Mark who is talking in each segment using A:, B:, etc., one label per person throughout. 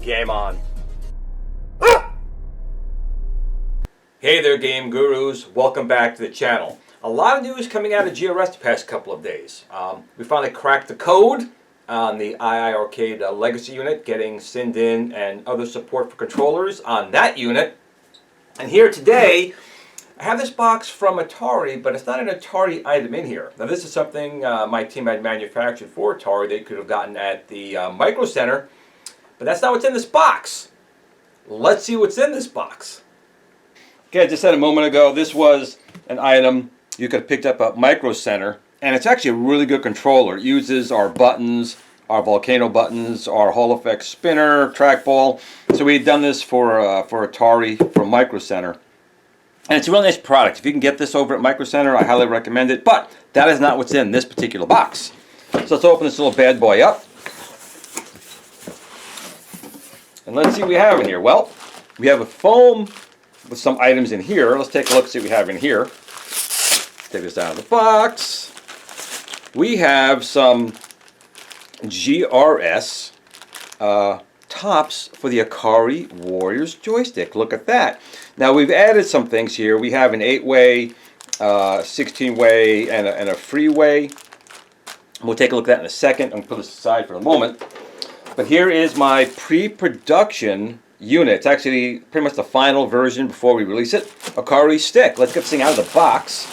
A: Game on. Hey there, game gurus. Welcome back to the channel. A lot of news coming out of GRS the past couple of days. We finally cracked the code on the II Arcade Legacy unit, getting SYND in and other support for controllers on that unit. And here today, I have this box from Atari, but it's not an Atari item in here. Now this is something my team had manufactured for Atari. They could have gotten at the Micro Center, but that's not what's in this box. Let's see what's in this box. Okay, I just said a moment ago, this was an item you could have picked up at Micro Center, and it's actually a really good controller. It uses our buttons, our volcano buttons, our Hall Effect spinner, trackball. So we had done this for Atari, for Micro Center. And it's a really nice product. If you can get this over at Micro Center, I highly recommend it. But that is not what's in this particular box. So let's open this little bad boy up. And let's see what we have in here. Well, we have a foam with some items in here. Let's take a look, see what we have in here. Take this out of the box. We have some GRS tops for the Ikrai Warrirors joystick. Look at that. Now we've added some things here. We have an 8-way, 16-way, and a freeway. We'll take a look at that in a second. I'm going to put this aside for a moment. But here is my pre-production unit. It's actually pretty much the final version before we release it. Ikrai stick. Let's get this thing out of the box.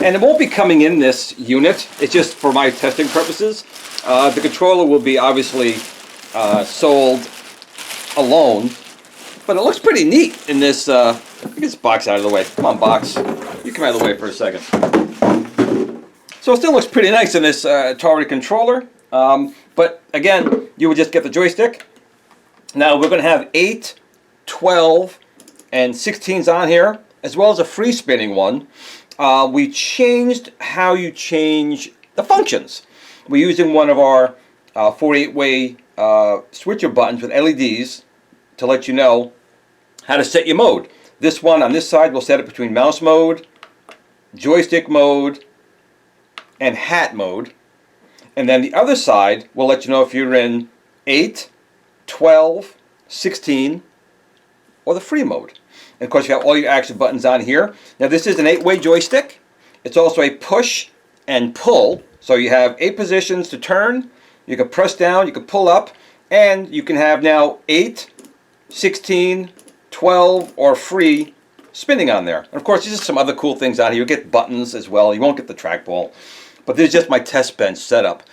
A: And it won't be coming in this unit. It's just for my testing purposes. The controller will be obviously sold alone. But it looks pretty neat in this. Get this box out of the way. Come on, box. You come out of the way for a second. So it still looks pretty nice in this Atari controller. But again, you would just get the joystick. Now we're going to have 8, 12, and 16s on here, as well as a free spinning one. We changed how you change the functions. We're using one of our 48-way switcher buttons with LEDs to let you know how to set your mode. This one on this side will set it between mouse mode, joystick mode, and hat mode. And then the other side will let you know if you're in 8, 12, 16, or the free mode. And of course you have all your action buttons on here. Now this is an 8-way joystick. It's also a push and pull. So you have 8 positions to turn. You can press down, you can pull up, and you can have now 8, 16, 12, or free spinning on there. And of course there's just some other cool things on here. You get buttons as well. You won't get the trackball. But this is just my test bench setup.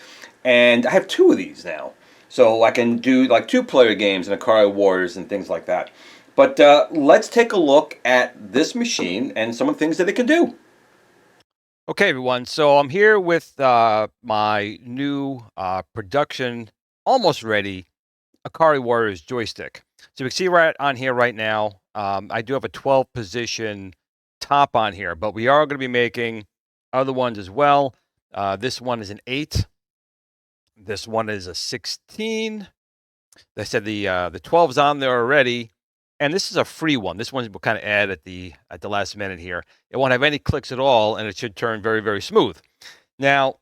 A: And I have 2 of these now. So I can do like 2-player games in Ikrai Warriors and things like that. But let's take a look at this machine and some of the things that it can do. Okay, everyone. So I'm here with my new production, almost ready, Ikrai Warriors joystick. So you can see right on here right now, I do have a 12-position top on here, but we are going to be making other ones as well. This one is an 8. This one is a 16. They said the 12's on there already, and this is a free one. This one will kind of add at the last minute here. It won't have any clicks at all, and it should turn very, very smooth. Now,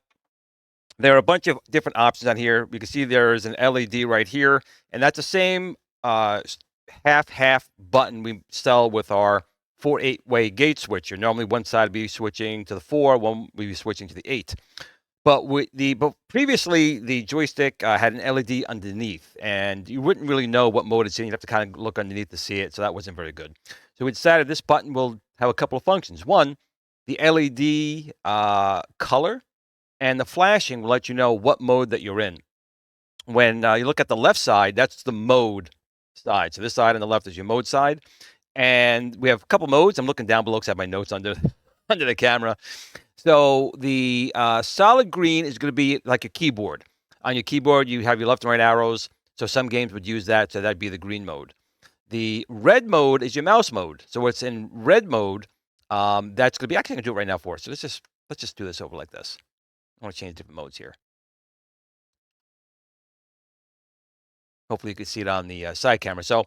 A: there are a bunch of different options on here. You can see there is an LED right here, and that's the same half-half button we sell with our 4-8-way gate switcher. Normally one side would be switching to the 4, one would be switching to the 8. But previously the joystick had an LED underneath, and you wouldn't really know what mode it's in. You'd have to kind of look underneath to see it, so that wasn't very good. So we decided this button will have a couple of functions. One, the LED color and the flashing will let you know what mode that you're in. When you look at the left side, that's the mode side. So this side on the left is your mode side. And we have a couple modes. I'm looking down below because I have my notes under the camera. So the solid green is going to be like a keyboard. On your keyboard, you have your left and right arrows. So some games would use that. So that'd be the green mode. The red mode is your mouse mode. So it's in red mode. That's going to be. Actually, I can do it right now for us. So let's just do this over like this. I want to change different modes here. Hopefully, you can see it on the side camera. So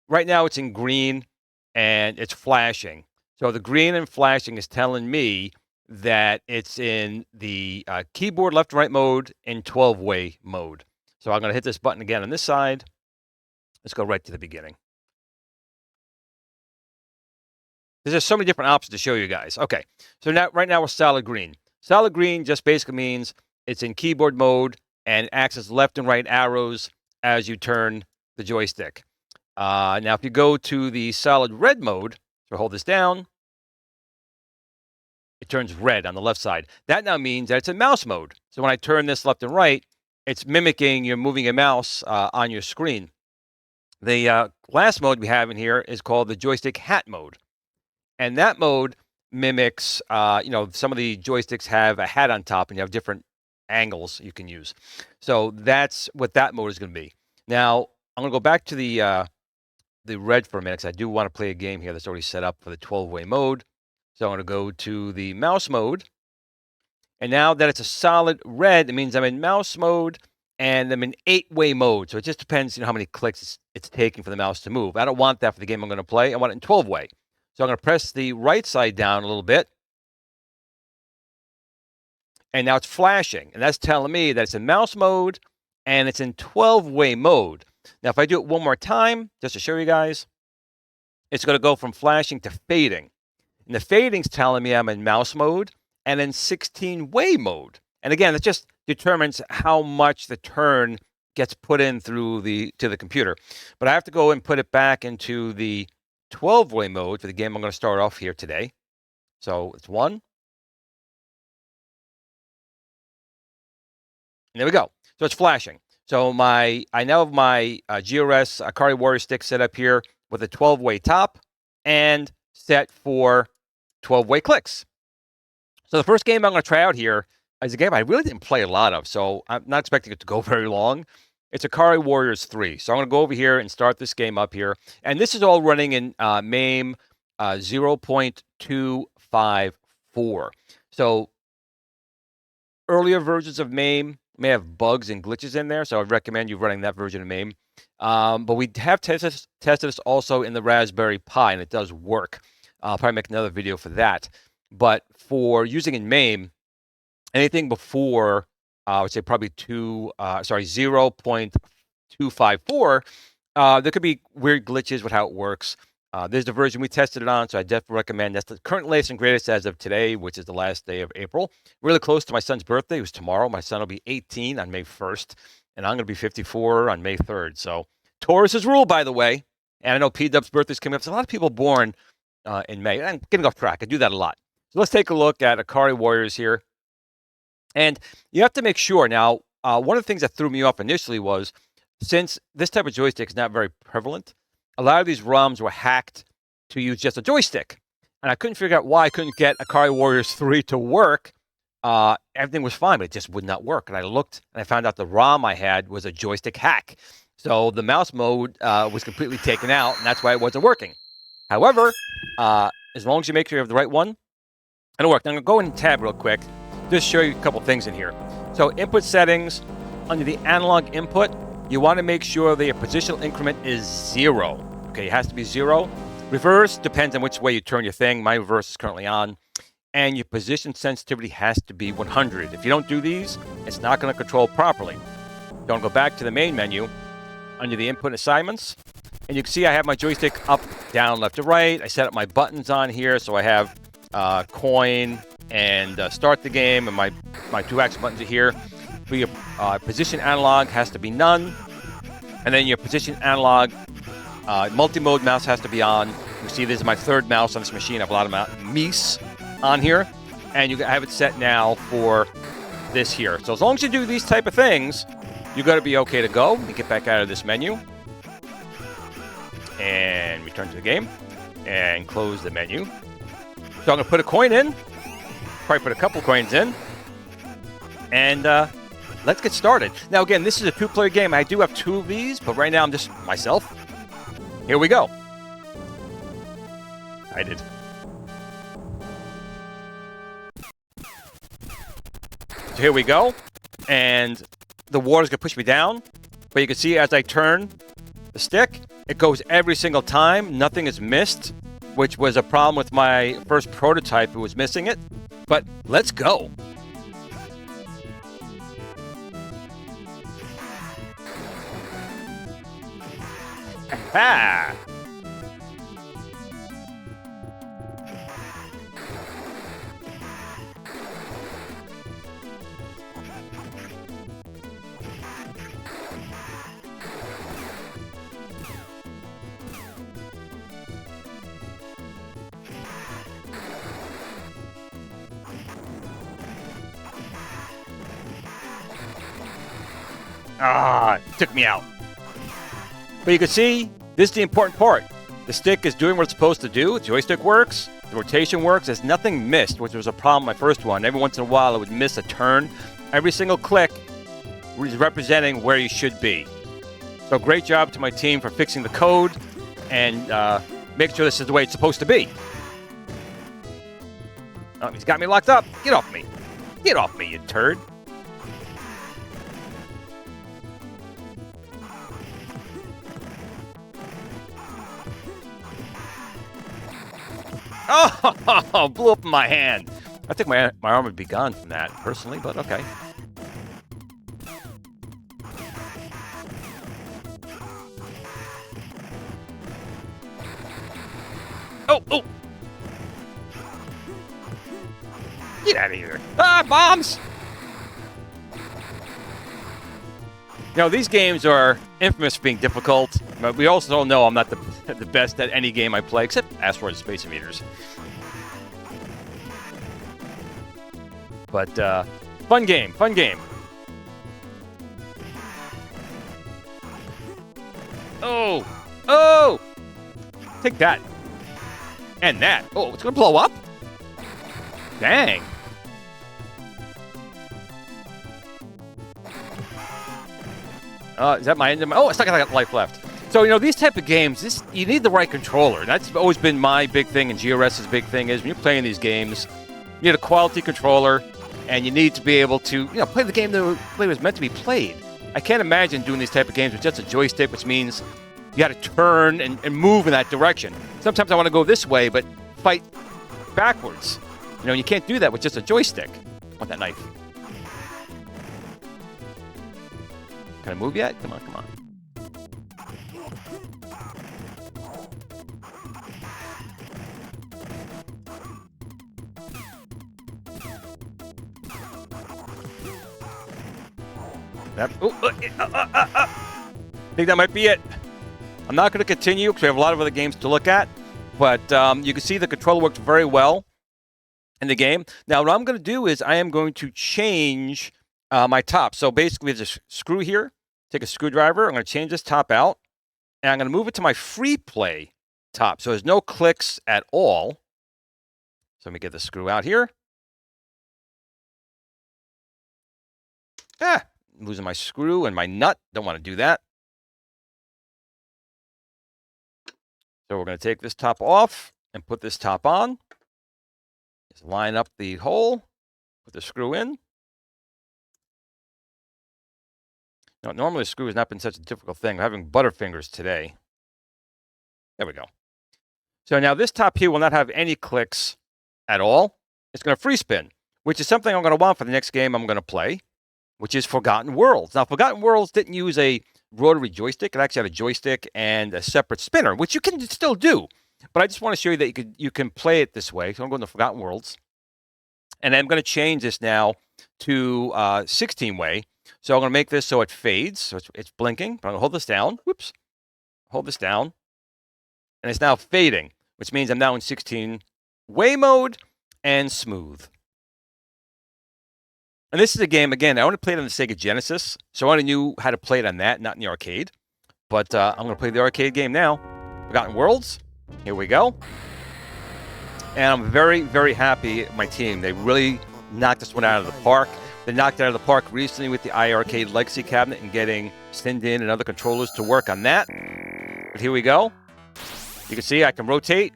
A: right now, it's in green and it's flashing. So the green and flashing is telling me that it's in the keyboard left and right mode in 12-way mode. So I'm going to hit this button again on this side.
B: Let's go right to the beginning. There's so many different options to show you guys. Okay, so now right now we're solid green. Solid green just basically means it's in keyboard mode and acts as left and right arrows as you turn the joystick. Now, if you go to the solid red mode, so hold this down, it turns red on the left side. That now means that it's in mouse mode. So when I turn this left and right, it's mimicking you're moving a mouse on your screen. The last mode we have in here is called the joystick hat mode. And that mode mimics, some of the joysticks have a hat on top and you have different angles you can use. So that's what that mode is going to be. Now, I'm going to go back to the red for a minute because I do want to play a game here that's already set up for the 12-way mode. So I'm going to go to the mouse mode. And now that it's a solid red, it means I'm in mouse mode and I'm in 8-way mode. So it just depends, how many clicks it's taking for the mouse to move. I don't want that for the game I'm going to play. I want it in 12-way. So I'm going to press the right side down a little bit. And now it's flashing. And that's telling me that it's in mouse mode and it's in 12-way mode. Now, if I do it one more time, just to show you guys, it's going to go from flashing to fading. And the fading's telling me I'm in mouse mode and in 16-way mode. And again, it just determines how much the turn gets put in to the computer. But I have to go and put it back into the 12-way mode for the game I'm going to start off here today. So it's 1. And there we go. So it's flashing. So I now have my GRS Ikrai Warriors stick set up here with a 12-way top and set for 12-way clicks. So the first game I'm going to try out here is a game I really didn't play a lot of, so I'm not expecting it to go very long. It's Ikrai Warriors 3. So I'm going to go over here and start this game up here. And this is all running in MAME 0.254. So earlier versions of MAME may have bugs and glitches in there, so I'd recommend you running that version of MAME. But we have tested this also in the Raspberry Pi, and it does work. I'll probably make another video for that. But for using in MAME, anything before, I would say probably 0.254, there could be weird glitches with how it works. There's the version we tested it on, so I definitely recommend. That's the current latest and greatest as of today, which is the last day of April. Really close to my son's birthday, who's tomorrow. My son will be 18 on May 1st, and I'm going to be 54 on May 3rd. So Taurus's rule, by the way. And I know P-Dub's birthday's coming up. There's a lot of people born in May. I'm getting off track. I do that a lot. So let's take a look at Ikrai Warriors here. And you have to make sure. Now, one of the things that threw me off initially was, since this type of joystick is not very prevalent, a lot of these ROMs were hacked to use just a joystick. And I couldn't figure out why I couldn't get Ikrai Warriors 3 to work. Everything was fine, but it just would not work. And I looked, and I found out the ROM I had was a joystick hack. So the mouse mode was completely taken out, and that's why it wasn't working. However, as long as you make sure you have the right one, it'll work. Now, I'm going to go in and tab real quick, just show you a couple things in here. So input settings, under the analog input, you want to make sure that your positional increment is 0. Okay, it has to be 0. Reverse depends on which way you turn your thing. My reverse is currently on. And your position sensitivity has to be 100. If you don't do these, it's not going to control properly. Don't go back to the main menu, under the input assignments. And you can see I have my joystick up, down, left to right. I set up my buttons on here, so I have coin and start the game, and my 2-axis buttons are here. For your position analog has to be none, and then your position analog multi-mode mouse has to be on. You see this is my third mouse on this machine. I have a lot of mice on here, and you have it set now for this here. So as long as you do these type of things, you're going to be okay to go. You get back out of this menu and return to the game and close the menu. So I'm going to put a coin in, probably put a couple coins in, and let's get started. Now, again, this is a 2-player game. I do have 2 of these, but right now I'm just myself. Here we go. I did. So here we go. And the water's going to push me down. But you can see as I turn the stick, it goes every single time. Nothing is missed, which was a problem with my first prototype. It was missing it. But let's go. Ha! Ah, took me out. But you can see, this is the important part. The stick is doing what it's supposed to do. The joystick works. The rotation works. There's nothing missed, which was a problem with my first one. Every once in a while, it would miss a turn. Every single click is representing where you should be. So great job to my team for fixing the code and making sure this is the way it's supposed to be. Oh, he's got me locked up. Get off me. Get off me, you turd. Oh, blew up in my hand. I think my arm would be gone from that, personally, but okay. Oh, oh! Get out of here. Ah, bombs! You know, these games are infamous for being difficult, but we also know I'm not the best at any game I play, except Asteroid Space Invaders. But, fun game, fun game. Oh! Oh! Take that. And that. Oh, it's gonna blow up? Dang. Is that my end of my... Oh, it's not got life left. So, you know, these type of games, you need the right controller. That's always been my big thing, and GRS's big thing is when you're playing these games, you need a quality controller, and you need to be able to, you know, play the game the way it was meant to be played. I can't imagine doing these type of games with just a joystick, which means you got to turn and move in that direction. Sometimes I want to go this way, but fight backwards. You know, you can't do that with just a joystick. I want that knife. Can I move yet? Come on, come on. Think that might be it. I'm not going to continue because we have a lot of other games to look at, but you can see the controller works very well in the game. Now, what I'm going to do is I am going to change my top. So basically, there's a screw here. Take a screwdriver. I'm going to change this top out, and I'm going to move it to my free play top. So there's no clicks at all. So let me get the screw out here. Losing my screw and my nut. Don't want to do that. So we're going to take this top off and put this top on. Just line up the hole, put the screw in. Now, normally a screw has not been such a difficult thing. I'm having butterfingers today. There we go. So now this top here will not have any clicks at all. It's going to free spin, which is something I'm going to want for the next game I'm going to play, which is Forgotten Worlds. Now, Forgotten Worlds didn't use a rotary joystick. It actually had a joystick and a separate spinner, which you can still do. But I just want to show you that you can play it this way. So I'm going to Forgotten Worlds. And I'm going to change this now to 16-way. So I'm going to make this so it fades. So it's blinking. But I'm going to hold this down. Whoops. Hold this down. And it's now fading, which means I'm now in 16-way mode and smooth. And this is a game, again, I only played on the Sega Genesis, so I only knew how to play it on that, not in the arcade. But I'm going to play the arcade game now. Forgotten Worlds. Here we go. And I'm very, very happy with my team. They really knocked this one out of the park. They knocked it out of the park recently with the iArcade Legacy cabinet and getting Sindin and other controllers to work on that. But here we go. You can see I can rotate.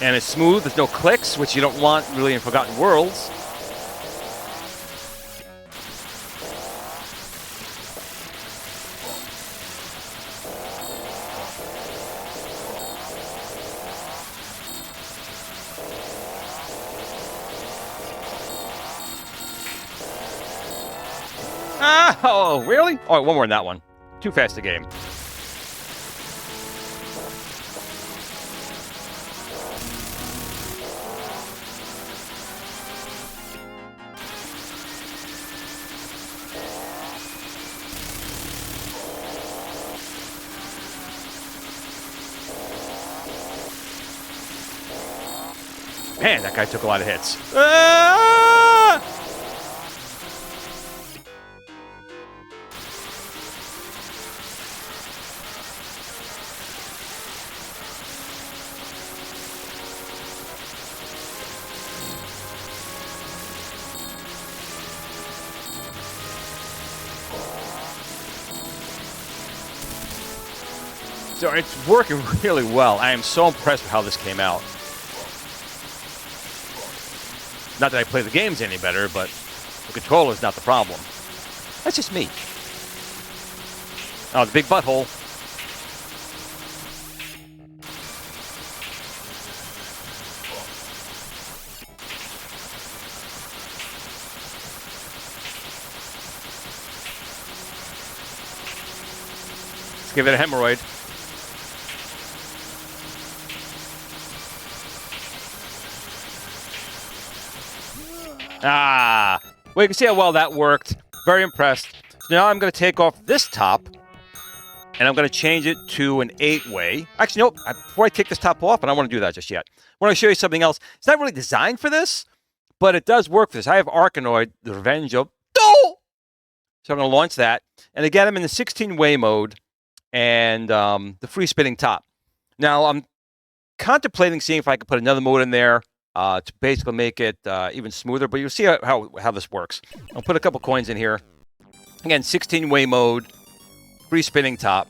B: And it's smooth. There's no clicks, which you don't want really in Forgotten Worlds. Oh, really? Oh, one more in that one. Too fast a game. Man, that guy took a lot of hits. Ah! So it's working really well. I am so impressed with how this came out. Not that I play the games any better, but the controller is not the problem. That's just me. Oh, the big butthole. Let's give it a hemorrhoid. Ah, well, you can see how well that worked. Very impressed. So now I'm going to take off this top, and I'm going to change it to an 8-way. Actually, nope. Before I take this top off, I don't want to do that just yet. I want to show you something else. It's not really designed for this, but it does work for this. I have Arkanoid, the Revenge of... Oh! So I'm going to launch that. And again, I'm in the 16-way mode and the free spinning top. Now, I'm contemplating seeing if I could put another mode in there to basically make it even smoother, but you'll see how this works. I'll put a couple coins in here. Again, 16-way mode, free spinning top.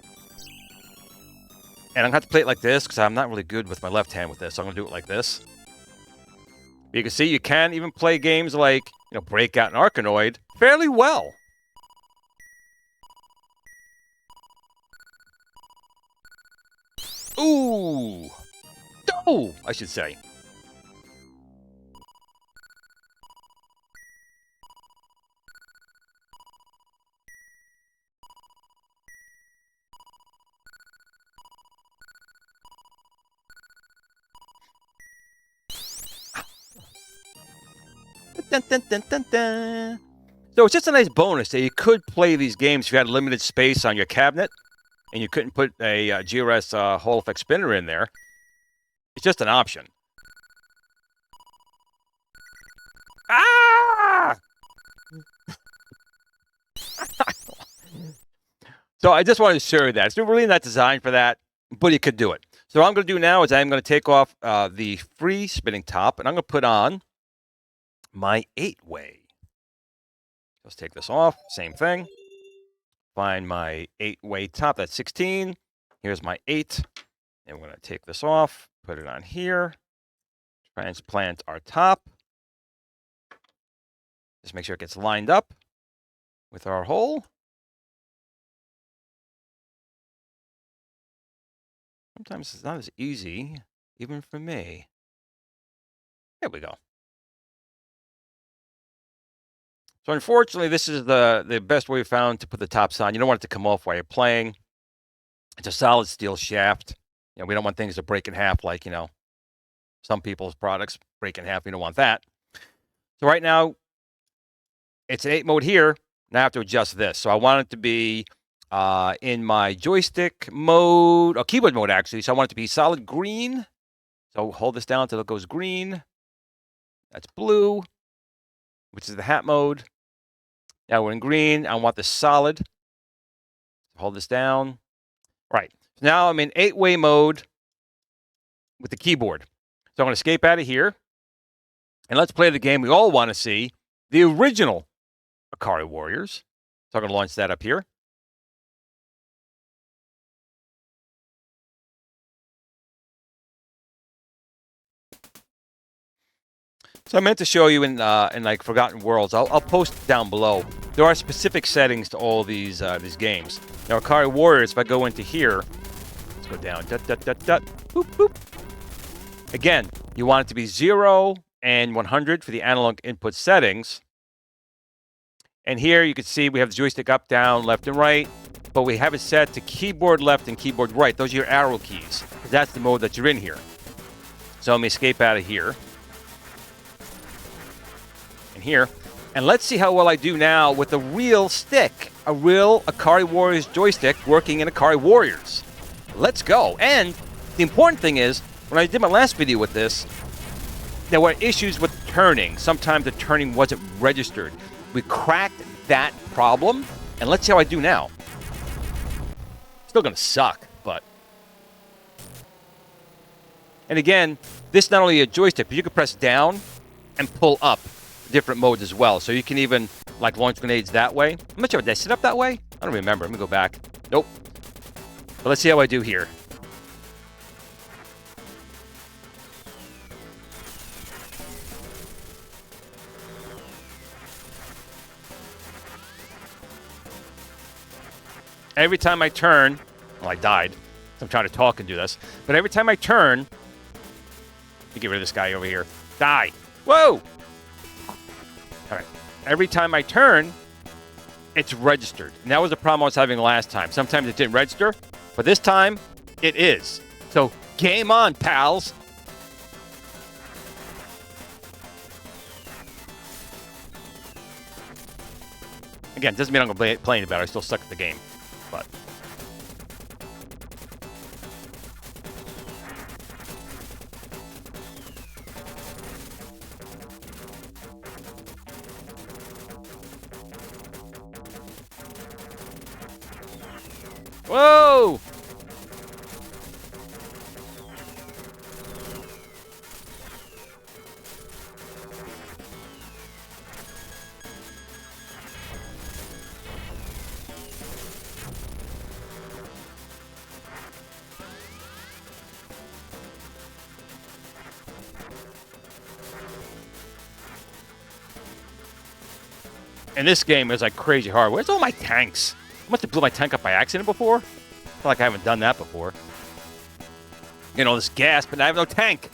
B: And I'm going to have to play it like this because I'm not really good with my left hand with this, so I'm going to do it like this. You can see you can even play games like, Breakout and Arkanoid fairly well. Ooh! Oh, I should say. Dun, dun, dun, dun, dun. So it's just a nice bonus that you could play these games if you had limited space on your cabinet and you couldn't put a GRS Hall effect spinner in there. It's just an option. Ah! So I just wanted to show you that. It's really not designed for that, but you could do it. So what I'm going to do now is I'm going to take off the free spinning top, and I'm going to put on my 8-way. Let's take this off. Same thing. Find my 8-way top. That's 16. Here's my 8. And we're going to take this off, put it on here. Transplant our top. Just make sure it gets lined up with our hole. Sometimes it's not as easy, even for me. There we go. So unfortunately, this is the best way we found to put the tops on. You don't want it to come off while you're playing. It's a solid steel shaft. We don't want things to break in half like, some people's products break in half. We don't want that. So right now, it's an 8 mode here. Now I have to adjust this. So I want it to be in my joystick mode, or keyboard mode, actually. So I want it to be solid green. So hold this down until it goes green. That's blue, which is the hat mode. Now we're in green. I want the solid. Hold this down. Right. So now I'm in 8-way mode with the keyboard. So I'm going to escape out of here. And let's play the game we all want to see, the original Ikrai Warriors. So I'm going to launch that up here. So I meant to show you in like Forgotten Worlds. I'll post down below. There are specific settings to all these games. Now, Ikrai Warriors, if I go into here, let's go down. Dut, dut, dut, dut. Boop, boop. Again, you want it to be 0 and 100 for the analog input settings. And here you can see we have the joystick up, down, left, and right, but we have it set to keyboard left and keyboard right. Those are your arrow keys. That's the mode that you're in here. So let me escape out of here. And here. And let's see how well I do now with a real stick. A real Ikrai Warriors joystick working in Ikrai Warriors. Let's go. And the important thing is, when I did my last video with this, there were issues with turning. Sometimes the turning wasn't registered. We cracked that problem, and let's see how I do now. Still gonna suck, but... And again, this is not only a joystick, but you can press down and pull up different modes as well. So you can even, like, launch grenades that way. I'm not sure, did I set up that way? I don't remember. Let me go back. Nope. But let's see how I do here. Every time I turn, well, I died. I'm trying to talk and do this. But every time I turn, let me get rid of this guy over here. Die. Whoa! All right. Every time I turn, it's registered. And that was the problem I was having last time. Sometimes it didn't register, but this time it is. So game on, pals. Again, doesn't mean I'm going to play any better. I still suck at the game. But whoa! And this game is like crazy hard. Where's all my tanks? I must have blew my tank up by accident before. I feel like I haven't done that before. You know, this gas, but I have no tank.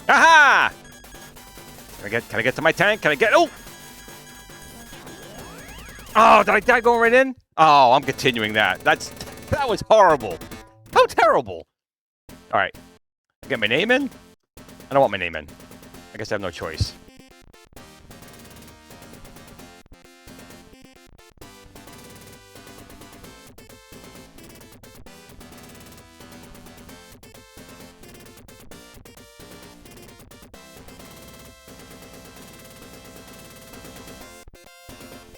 B: Aha! Can I get to my tank? Can I get... Oh! Oh, did I die going right in? Oh, I'm continuing that. That was horrible. How terrible. All right. Get my name in? I don't want my name in. I guess I have no choice.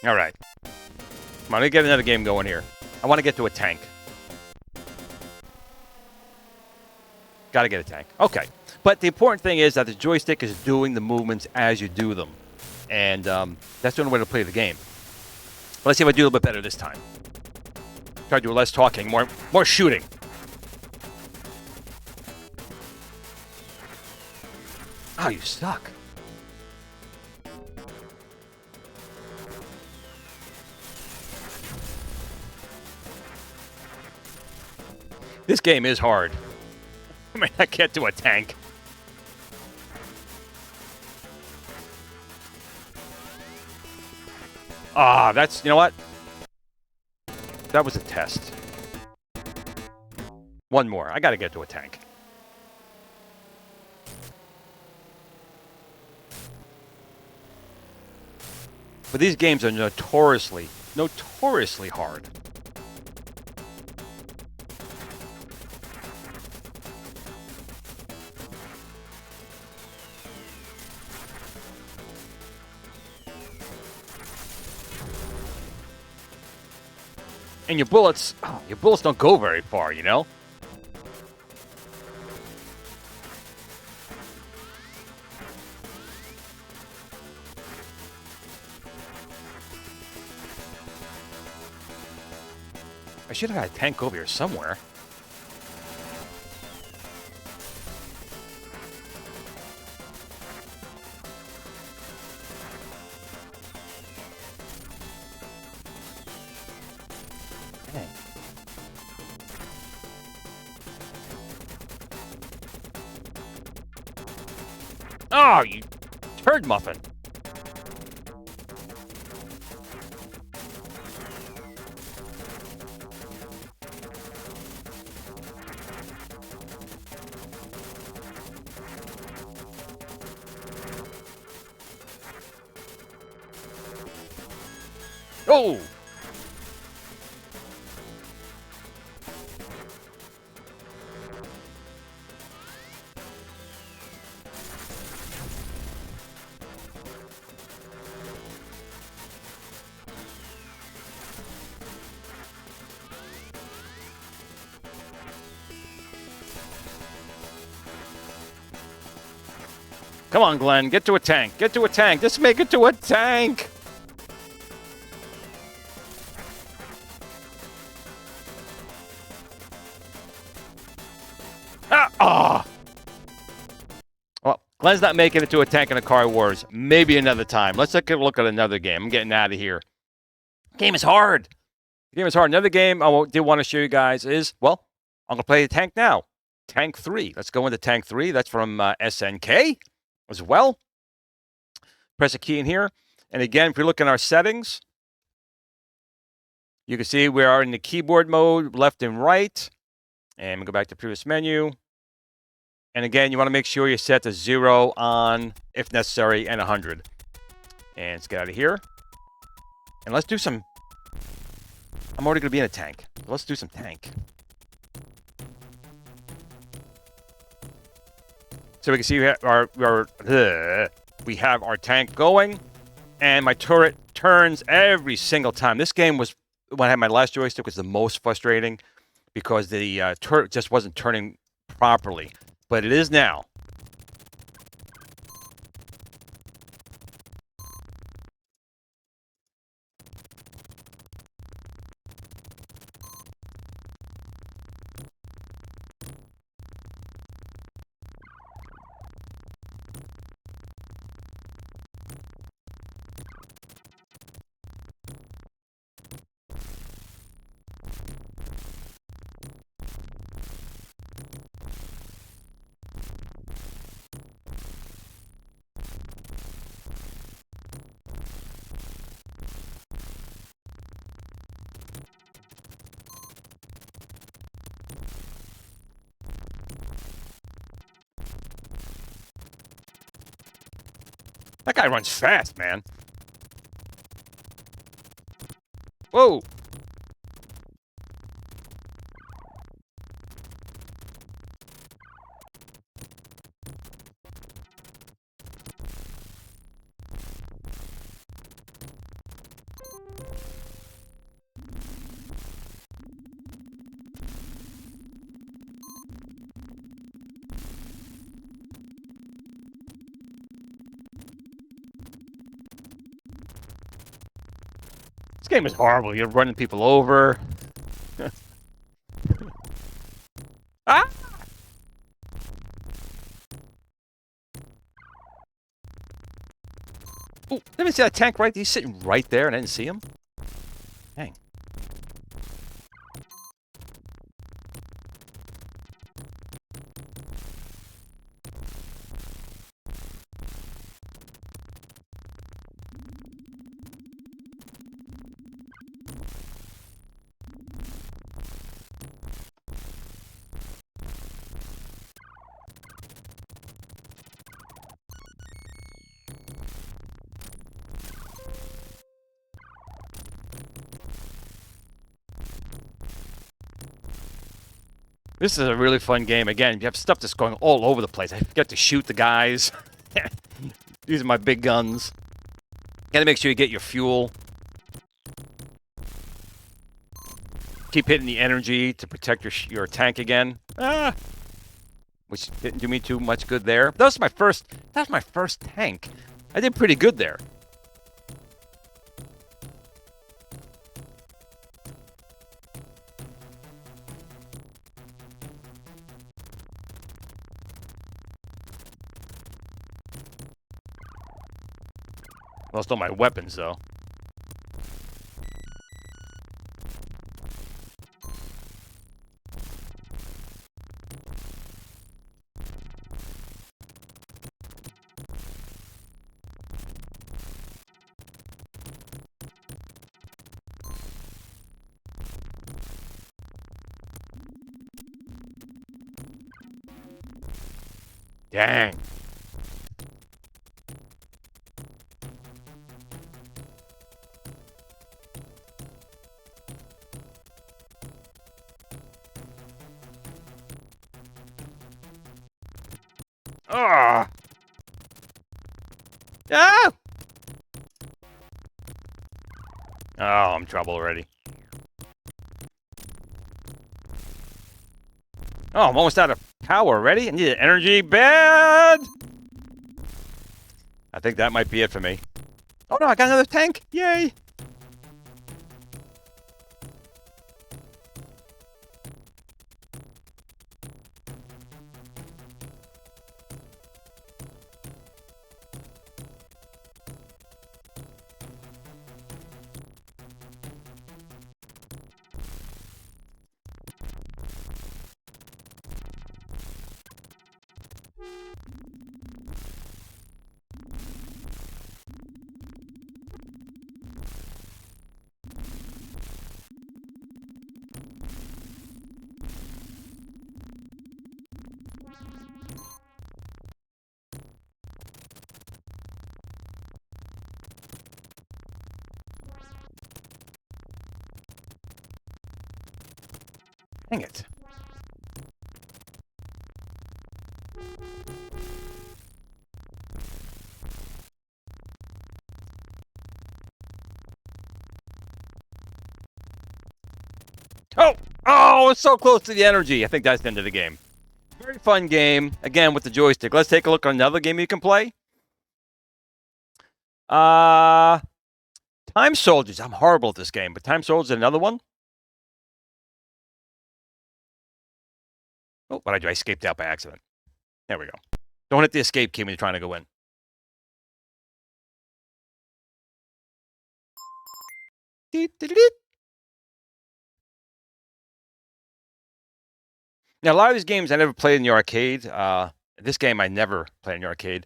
B: All right. Come on, let me get another game going here. I want to get to a tank. Gotta get a tank. Okay. But the important thing is that the joystick is doing the movements as you do them. And that's the only way to play the game. But let's see if I do a little bit better this time. Try to do less talking, more shooting. Oh, you suck. This game is hard. I mean, I can't do a tank. Ah, that's... You know what? That was a test. One more. I gotta get to a tank. But these games are notoriously hard. And your bullets don't go very far, you know? I should have had a tank over here somewhere. Oh, you turd muffin. Oh! Come on, Glenn. Get to a tank. Get to a tank. Just make it to a tank. Ah! Well, Glenn's not making it to a tank in Ikrai Wars. Maybe another time. Let's take a look at another game. I'm getting out of here. Game is hard. The game is hard. Another game I did want to show you guys is, well, I'm going to play the tank now. Tank 3. Let's go into Tank 3. That's from SNK as well. Press a key in here. And again, if we look in our settings, you can see we are in the keyboard mode, left and right. And we go back to previous menu. And again, you want to make sure you're set to 0 on, if necessary, and 100. And let's get out of here. And let's do some... I'm already going to be in a tank. Let's do some tank. So we can see we have our tank going. And my turret turns every single time. This game was, when I had my last joystick, was the most frustrating because the turret just wasn't turning properly. But it is now. That guy runs fast, man. Whoa. This game is horrible. You're running people over. Ah! Ooh, let me see that tank right. He's sitting right there and I didn't see him. Dang. This is a really fun game. Again, you have stuff that's going all over the place. I get to shoot the guys. These are my big guns. Gotta make sure you get your fuel. Keep hitting the energy to protect your tank again. Ah! Which didn't do me too much good there. That was my first tank. I did pretty good there. Lost all my weapons, though. Dang. Ah! Ah! Oh, I'm in trouble already. Oh, I'm almost out of power already. I need an energy bed. I think that might be it for me. Oh no, I got another tank. Yay! Dang it. Oh! Oh, it's so close to the energy. I think that's the end of the game. Very fun game. Again, with the joystick. Let's take a look at another game you can play. Time Soldiers. I'm horrible at this game, but Time Soldiers is another one. Oh, what did I do? I escaped out by accident. There we go. Don't hit the escape key when you're trying to go in. Now, a lot of these games I never played in the arcade. This game I never played in the arcade.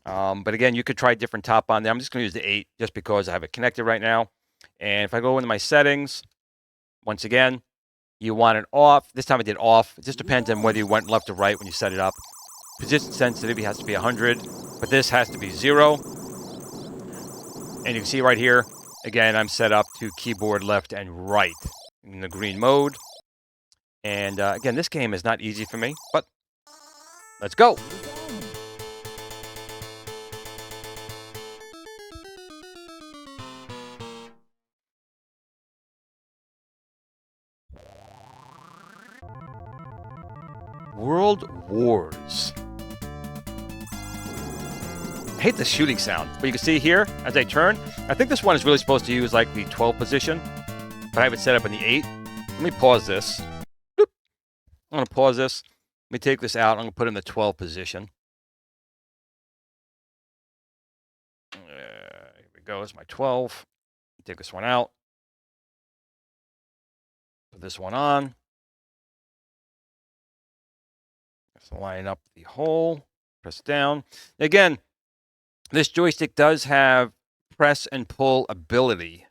B: But again, you could try different top on there. I'm just going to use the 8 just because I have it connected right now. And if I go into my settings, once again, you want it off. This time I did off. It just depends on whether you went left or right when you set it up. Position sensitivity has to be 100, but this has to be 0. And you can see right here, again, I'm set up to keyboard left and right in the green mode. And again, this game is not easy for me, but let's go. World Wars. I hate the shooting sound, but you can see here as I turn. I think this one is really supposed to use like the 12 position, but I have it set up in the 8. Let me pause this. Boop. I'm going to pause this. Let me take this out. I'm going to put it in the 12 position. Here we go. It's my 12. Take this one out. Put this one on. Let's line up the hole. Press down. Again, this joystick does have press and pull ability.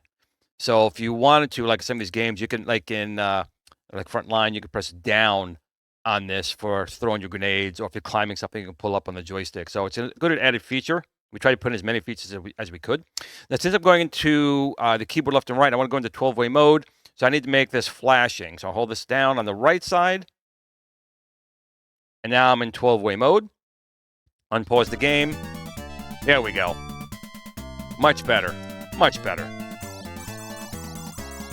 B: So if you wanted to, like some of these games, you can, like in like Frontline, you can press down on this for throwing your grenades, or if you're climbing something, you can pull up on the joystick. So it's a good added feature. We try to put in as many features as we could. Now, since I'm going into the keyboard left and right, I want to go into 12-way mode. So I need to make this flashing. So I'll hold this down on the right side. And now I'm in 12-way mode. Unpause the game. There we go. Much better. Much better.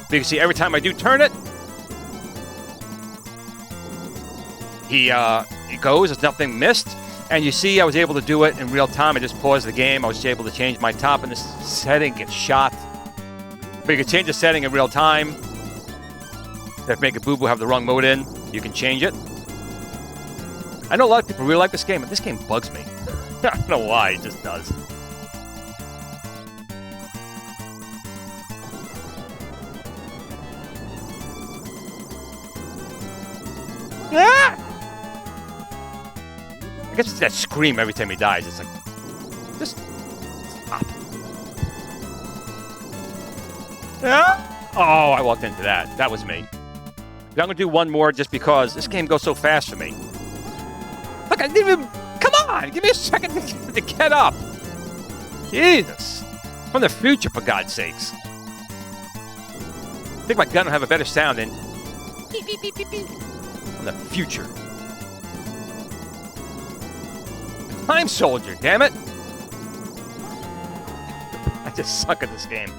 B: You can see every time I do turn it, he goes. There's nothing missed. And you see I was able to do it in real time. I just paused the game. I was able to change my top, and this setting gets shot. But you can change the setting in real time. If make a boo-boo have the wrong mode in, you can change it. I know a lot of people really like this game, but this game bugs me. I don't know why, it just does. Ah! I guess it's that scream every time he dies. It's like, just stop. Ah! Oh, I walked into that. That was me. I'm going to do one more just because this game goes so fast for me. Look, I didn't even Come on, give me a second to get up. Jesus. From the future, for God's sakes. I think my gun will have a better sound than beep, beep, beep, beep, beep. From the future. Time Soldier, damn it. I just suck at this game.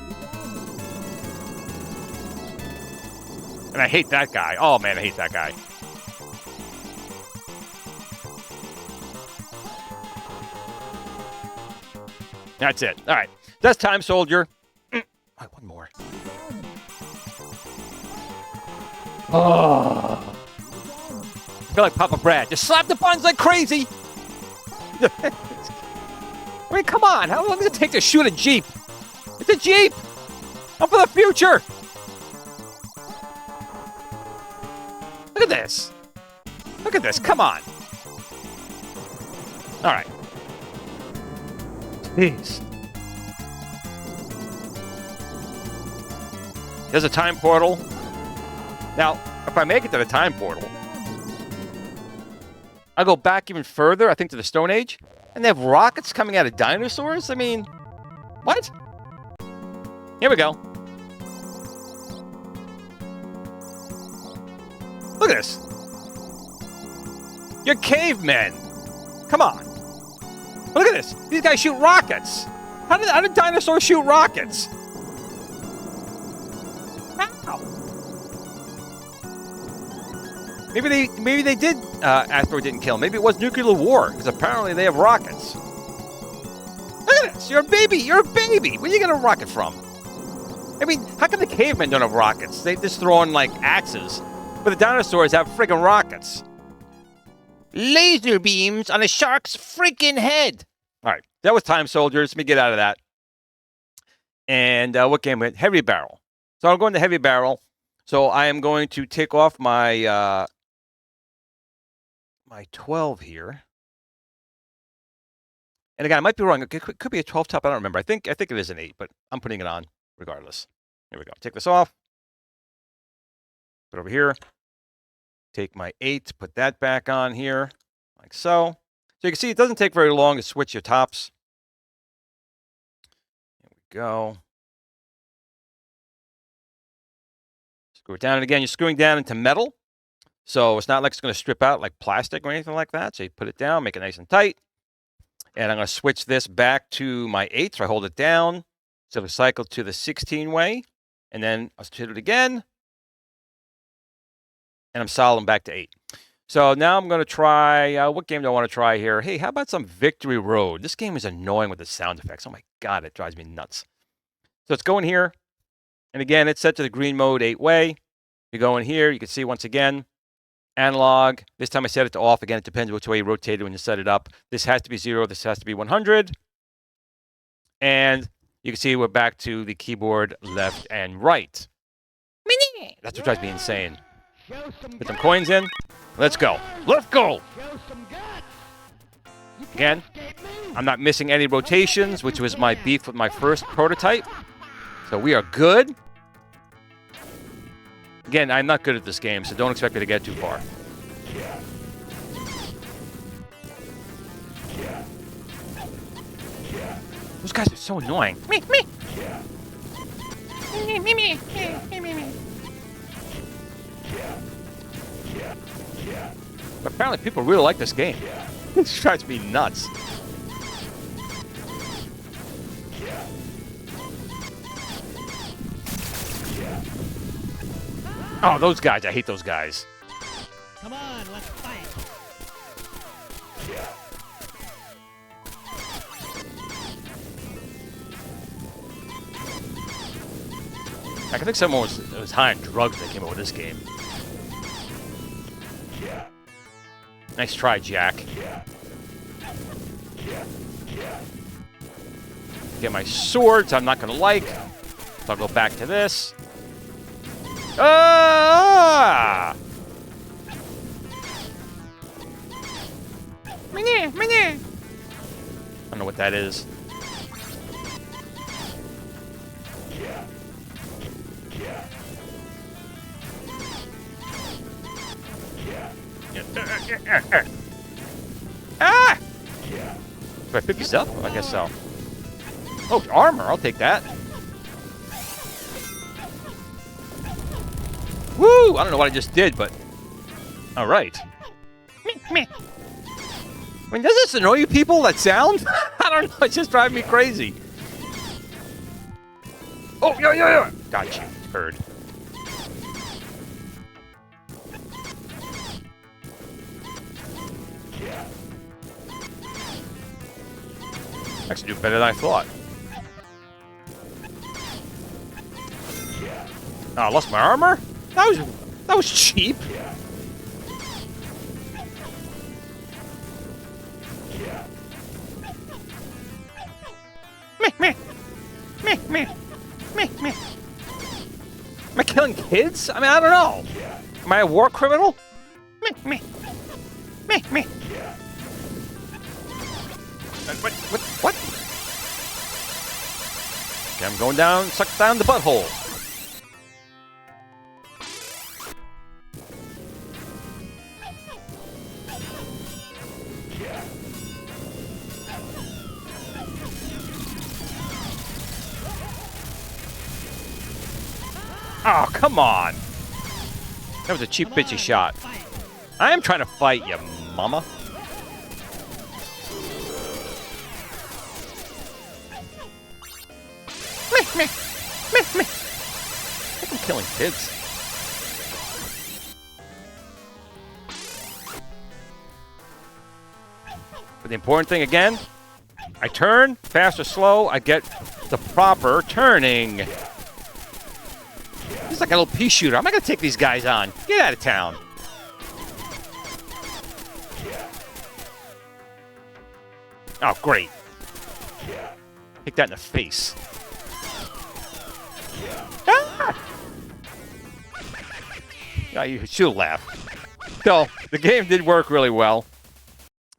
B: And I hate that guy. Oh, man, I hate that guy. That's it. All right. That's Time Soldier. All right, one more. Oh. I feel like Papa Brad. Just slap the buttons like crazy. I mean, come on. How long does it take to shoot a Jeep? It's a Jeep. I'm for the future. Look at this. Look at this. Come on. All right. Jeez. There's a time portal. Now, if I make it to the time portal, I go back even further, I think, to the Stone Age, and they have rockets coming out of dinosaurs? I mean, what? Here we go. Look at this. You're cavemen. Come on. Look at this. These guys shoot rockets. How did dinosaurs shoot rockets? How? Maybe they did. Asteroid didn't kill. Maybe it was nuclear war because apparently they have rockets. Look at this. You're a baby. You're a baby. Where are you getting a rocket from? I mean, how come the cavemen don't have rockets? They just throw in like axes, but the dinosaurs have friggin' rockets. Laser beams on a shark's freaking head. All right, that was Time Soldiers. Let me get out of that. And what game? Heavy Barrel. So I'm going to Heavy Barrel. So I am going to take off my my 12 here. And again, I might be wrong. It could be a 12 top. I don't remember. I think it is an 8, but I'm putting it on regardless. Here we go. Take this off. Put it over here. Take my 8, put that back on here, like so. So you can see it doesn't take very long to switch your tops. Here we go. Screw it down. And again, you're screwing down into metal. So it's not like it's going to strip out like plastic or anything like that. So you put it down, make it nice and tight. And I'm going to switch this back to my 8. So I hold it down. So we cycle to the 16 way. And then I'll hit it again. And I'm solid back to 8. So now I'm going to try, what game do I want to try here? Hey, how about some Victory Road? This game is annoying with the sound effects. Oh my God, it drives me nuts. So it's going here. And again, it's set to the green mode 8-way. You go in here, you can see once again, analog. This time I set it to off. Again, it depends which way you rotate it when you set it up. This has to be 0, this has to be 100. And you can see we're back to the keyboard left and right. That's what drives me insane. Put some coins in. Let's go. Let's go. Again, I'm not missing any rotations, which was my beef with my first prototype. So we are good. Again, I'm not good at this game, so don't expect me to get too far. Those guys are so annoying. Me. But apparently people really like this game. It drives me nuts. Oh, those guys. I hate those guys.
C: Come on, let's fight.
B: I think someone was high on drugs that came up with this game. Nice try, Jack. Get my swords I'm not going to like. So I'll go back to this. Ah! I don't know what that is. Ah! I pick these up? I guess so. Oh, armor. I'll take that. Woo! I don't know what I just did, but... All right. I mean, does this annoy you people, that sound? I don't know. It's just driving me crazy. Oh, yeah. Got you, turd. Actually, do better than I thought. Oh, I lost my armor? That was cheap. Meh. Am I killing kids? I mean, I don't know. Am I a war criminal? Meh. What? Okay, I'm going down, suck down the butthole. Oh, come on. That was a cheap, bitchy shot. I am trying to fight you, mama. Meh. I think I'm killing kids. But the important thing, again, I turn, fast or slow, I get the proper turning. This is like a little pea shooter. I'm not going to take these guys on. Get out of town. Oh, great. Take that in the face. Ah! Yeah, you should laugh. So, the game did work really well.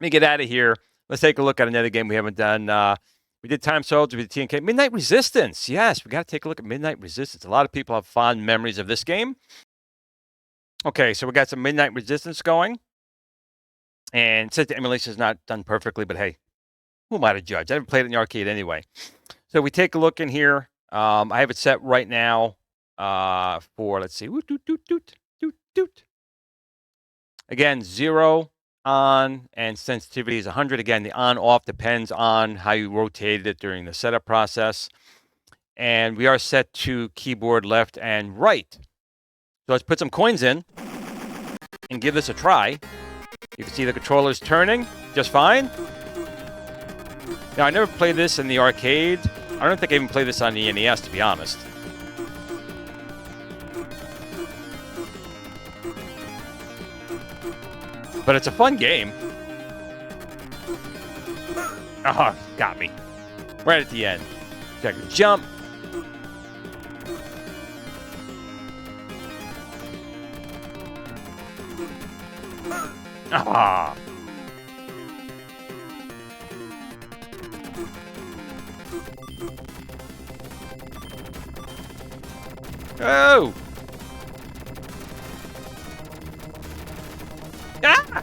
B: Let me get out of here. Let's take a look at another game we haven't done. We did Time Soldier, we did TNK. Midnight Resistance. Yes, we got to take a look at Midnight Resistance. A lot of people have fond memories of this game. Okay, so we got some Midnight Resistance going. And it says the emulation is not done perfectly, but hey, who am I to judge? I haven't played it in the arcade anyway. So we take a look in here. I have it set right now for, let's see. Again, 0 on, and sensitivity is 100. Again, the on-off depends on how you rotated it during the setup process. And we are set to keyboard left and right. So let's put some coins in and give this a try. You can see the controller's turning just fine. Now, I never played this in the arcade. I don't think I even played this on the NES, to be honest. But it's a fun game. Oh, got me. Right at the end. Check it. Jump. Ah. Oh. Ah!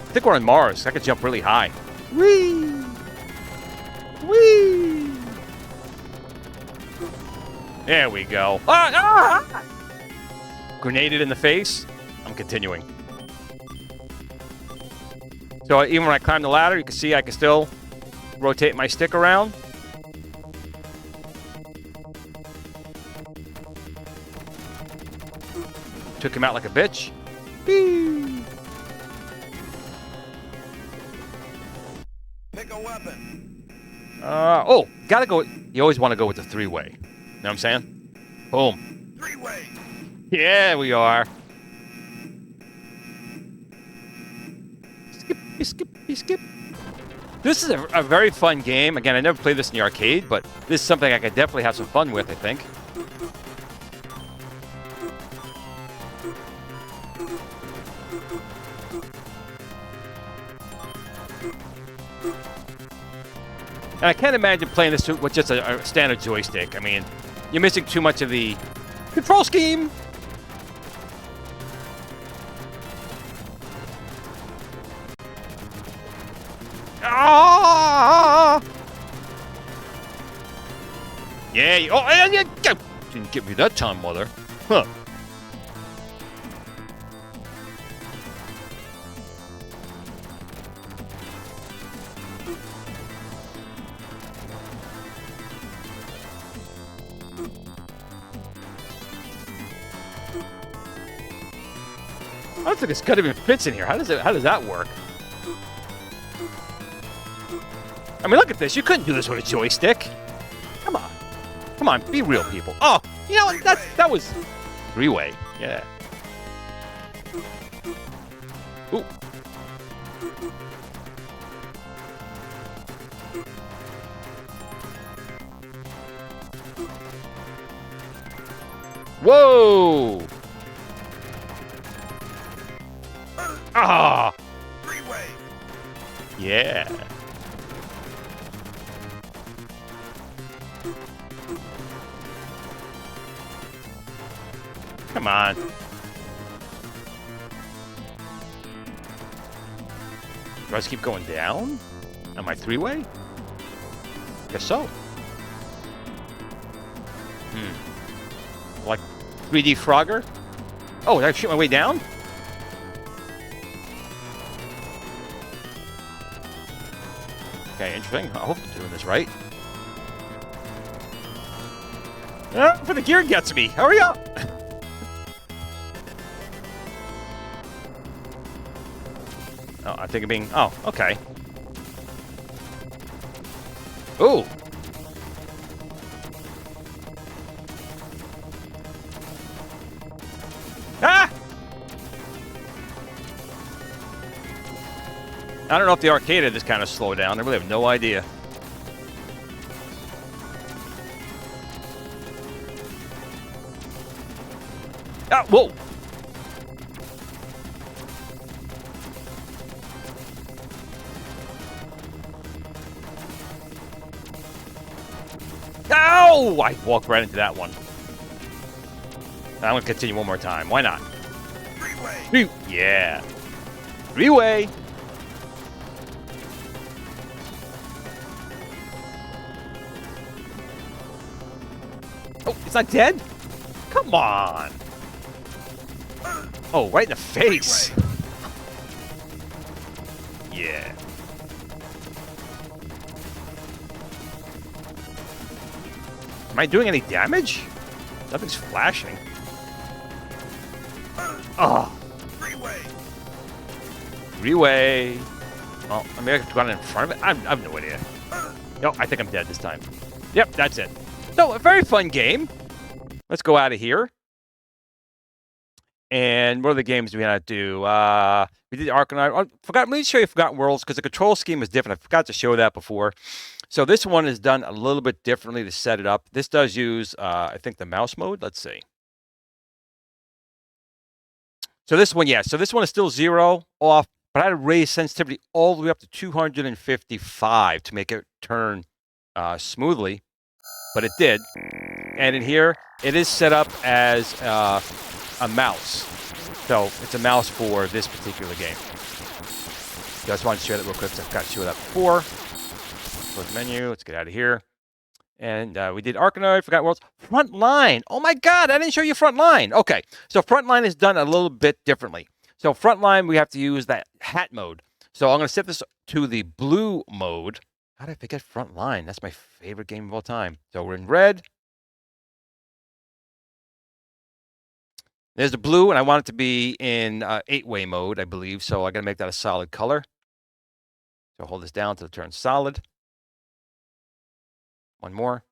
B: I think we're on Mars. I could jump really high. Whee! Whee! There we go. Ah! Grenaded in the face. I'm continuing. So even when I climb the ladder, you can see I can still rotate my stick around. Took him out like a bitch. Whee!
D: Pick a weapon.
B: Oh, gotta go. You always want to go with the three-way. You know what I'm saying? Boom.
D: Three-way.
B: Yeah, we are. Skip. This is a very fun game. Again, I never played this in the arcade, but this is something I could definitely have some fun with, I think. And I can't imagine playing this with just a standard joystick. I mean, you're missing too much of the control scheme. Yeah. Oh, and you didn't get me that time, mother. Huh. I don't think this cut even fits in here. How does that work? I mean, look at this. You couldn't do this with a joystick. Come on. Come on, be real, people. Oh, you know what? That was three-way. Yeah. Ooh. Whoa! Ah!
D: Three-way.
B: Yeah. Come on. Do I just keep going down? Am I three-way? Guess so. Like 3D Frogger? Oh, did I shoot my way down? Okay, interesting. I hope I'm doing this right. But the gear gets me. Hurry up! Oh, I think I'm being... Oh, okay. Ooh! Ah! I don't know if the arcade had this kind of slow down. I really have no idea. Ah, whoa! Ow! I walked right into that one. I'm going to continue one more time. Why not?
D: Three-way.
B: Yeah. Three-way. Oh, it's not dead? Come on. Oh, right in the face. Yeah. Am I doing any damage? Nothing's flashing. Oh.
D: Three-way.
B: Three-way. Well, I mean, I could have gone in front of it. I have no idea. No, I think I'm dead this time. Yep, that's it. So, a very fun game. Let's go out of here. And what other games do we had to do? We did Arcanine. Oh, let me show you Forgotten Worlds, because the control scheme is different. I forgot to show that before. So this one is done a little bit differently to set it up. This does use, I think, the mouse mode. Let's see. So this one, yeah. So this one is still 0 off, but I had to raise sensitivity all the way up to 255 to make it turn smoothly. But it did. And in here, it is set up as a mouse. So it's a mouse for this particular game. So I just wanted to share that real quick, because I forgot to show that before. Close the menu. Let's get out of here. And we did Arcanine, Forgotten Worlds. Frontline. Oh my God, I didn't show you Frontline. Okay, so Frontline is done a little bit differently. So Frontline, we have to use that hat mode. So I'm going to set this to the blue mode. How did I forget Frontline? That's my favorite game of all time. So we're in red. There's the blue, and I want it to be in 8-way mode, I believe. So I got to make that a solid color. So hold this down till it turns solid. One more.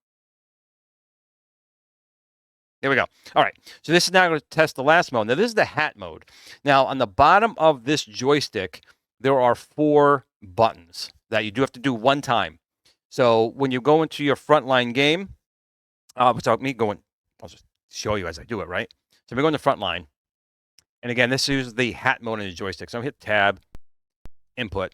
B: There we go. All right. So this is now going to test the last mode. Now, this is the hat mode. Now, on the bottom of this joystick, there are 4 buttons that you do have to do one time. So when you go into your Frontline game, without me going, I'll just show you as I do it, right? So we go into Frontline. And again, this is the hat mode in the joystick. So I'm going to hit Tab, Input.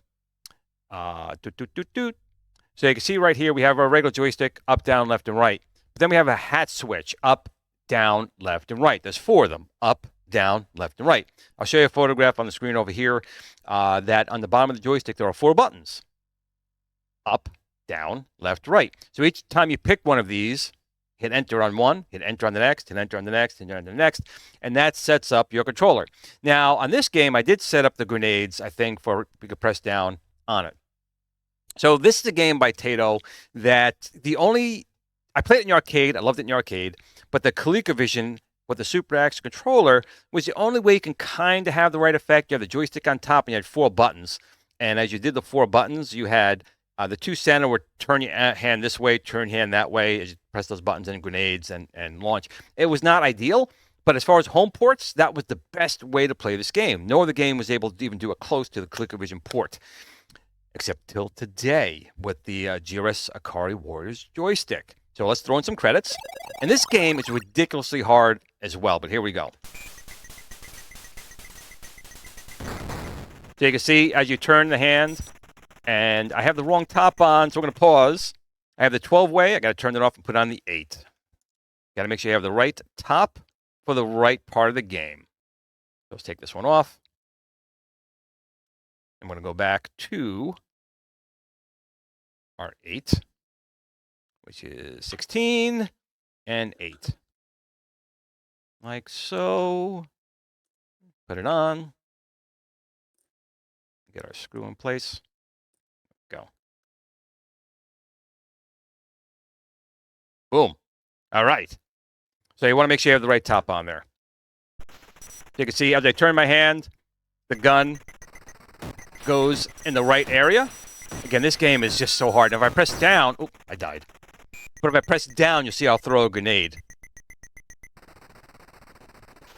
B: So you can see right here, we have our regular joystick, up, down, left, and right. But then we have a hat switch, up, down, left, and right. There's 4 of them, up, down, left, and right. I'll show you a photograph on the screen over here that on the bottom of the joystick, there are 4 buttons. Up, down, left, right. So each time you pick one of these, hit enter on one, hit enter on the next, hit enter on the next, hit enter on the next, and that sets up your controller. Now, on this game, I did set up the grenades, I think, for you could press down on it. So this is a game by Taito that I played it in the arcade, I loved it in the arcade, but the ColecoVision with the Super Action controller was the only way you can kind of have the right effect. You have the joystick on top and you had 4 buttons. And as you did the 4 buttons, you had the 2 center would turn your hand this way, turn your hand that way as you press those buttons and grenades and launch. It was not ideal, but as far as home ports, that was the best way to play this game. No other game was able to even do it close to the ColecoVision port, except till today with the GRS Ikrai Warrirors Joystick. So let's throw in some credits. And this game is ridiculously hard as well, but here we go. So you can see as you turn the hand, and I have the wrong top on, so we're going to pause. I have the 12-way. I got to turn it off and put on the 8. Got to make sure you have the right top for the right part of the game. So let's take this one off. I'm going to go back to our 8, which is 16 and 8. Like so. Put it on. Get our screw in place. Go. Boom. All right. So you want to make sure you have the right top on there. You can see as I turn my hand, the gun goes in the right area. Again, this game is just so hard. Now, if I press down, oh, I died. But if I press down, you'll see I'll throw a grenade.